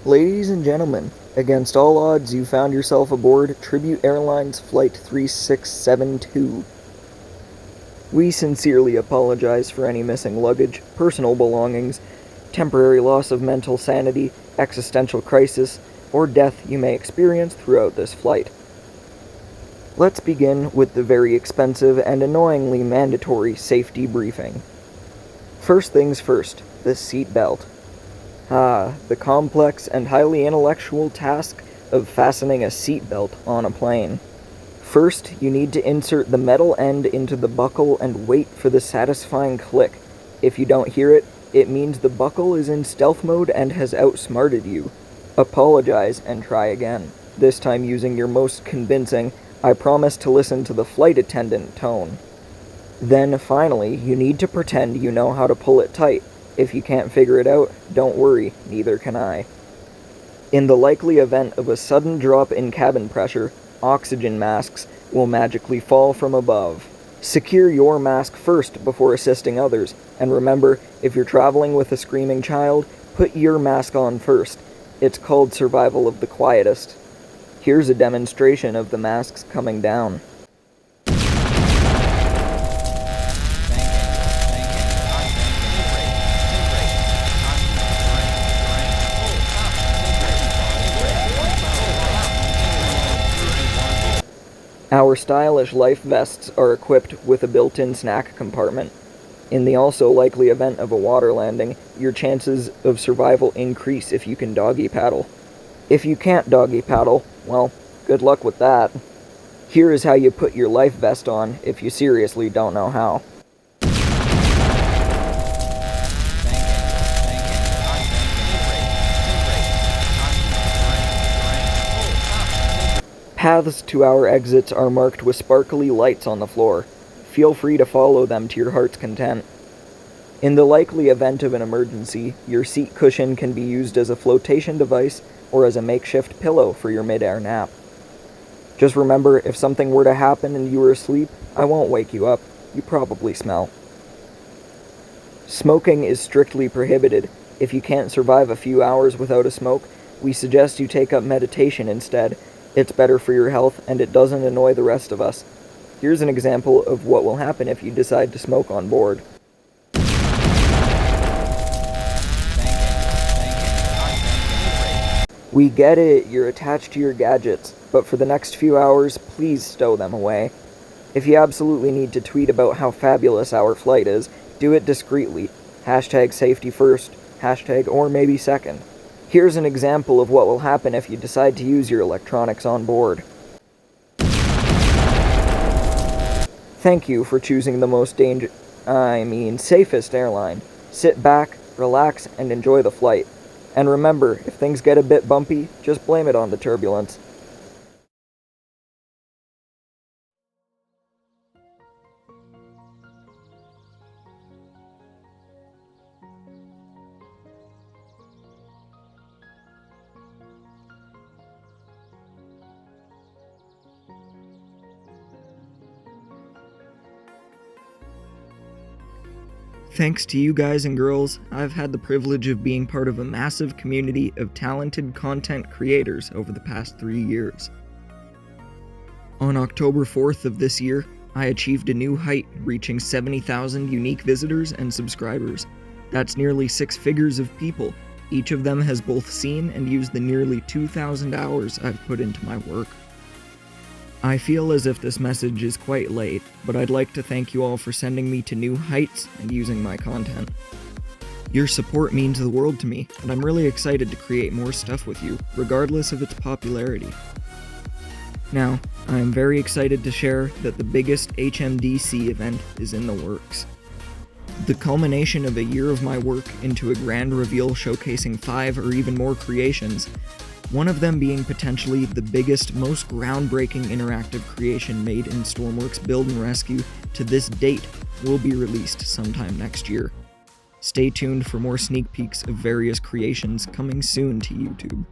Ladies and gentlemen, against all odds you found yourself aboard Tribute Airlines Flight 3672. We sincerely apologize for any missing luggage, personal belongings, temporary loss of mental sanity, existential crisis, or death you may experience throughout this flight. Let's begin with the very expensive and annoyingly mandatory safety briefing. First things first, the seat belt. The complex and highly intellectual task of fastening a seatbelt on a plane. First, you need to insert the metal end into the buckle and wait for the satisfying click. If you don't hear it, it means the buckle is in stealth mode and has outsmarted you. Apologize and try again, this time using your most convincing, I promise to listen to the flight attendant tone. Then, finally, you need to pretend you know how to pull it tight. If you can't figure it out, don't worry, neither can I. In the likely event of a sudden drop in cabin pressure, oxygen masks will magically fall from above. Secure your mask first before assisting others, and remember, if you're traveling with a screaming child, put your mask on first. It's called survival of the quietest. Here's a demonstration of the masks coming down. Our stylish life vests are equipped with a built-in snack compartment. In the also likely event of a water landing, your chances of survival increase if you can doggy paddle. If you can't doggy paddle, well, good luck with that. Here is how you put your life vest on if you seriously don't know how. Paths to our exits are marked with sparkly lights on the floor. Feel free to follow them to your heart's content. In the likely event of an emergency, your seat cushion can be used as a flotation device or as a makeshift pillow for your mid-air nap. Just remember, if something were to happen and you were asleep, I won't wake you up. You probably smell. Smoking is strictly prohibited. If you can't survive a few hours without a smoke, we suggest you take up meditation instead. It's better for your health, and it doesn't annoy the rest of us. Here's an example of what will happen if you decide to smoke on board. We get it, you're attached to your gadgets, but for the next few hours, please stow them away. If you absolutely need to tweet about how fabulous our flight is, do it discreetly. Hashtag safety first, hashtag or maybe second. Here's an example of what will happen if you decide to use your electronics on board. Thank you for choosing the most safest airline. Sit back, relax, and enjoy the flight. And remember, if things get a bit bumpy, just blame it on the turbulence. Thanks to you guys and girls, I've had the privilege of being part of a massive community of talented content creators over the past 3 years. On October 4th of this year, I achieved a new height, reaching 70,000 unique visitors and subscribers. That's nearly 6 figures of people. Each of them has both seen and used the nearly 2,000 hours I've put into my work. I feel as if this message is quite late, but I'd like to thank you all for sending me to new heights and using my content. Your support means the world to me, and I'm really excited to create more stuff with you, regardless of its popularity. Now, I am very excited to share that the biggest HMDC event is in the works. The culmination of a year of my work into a grand reveal showcasing 5 or even more creations, one of them being potentially the biggest, most groundbreaking interactive creation made in Stormworks Build and Rescue to this date, will be released sometime next year. Stay tuned for more sneak peeks of various creations coming soon to YouTube.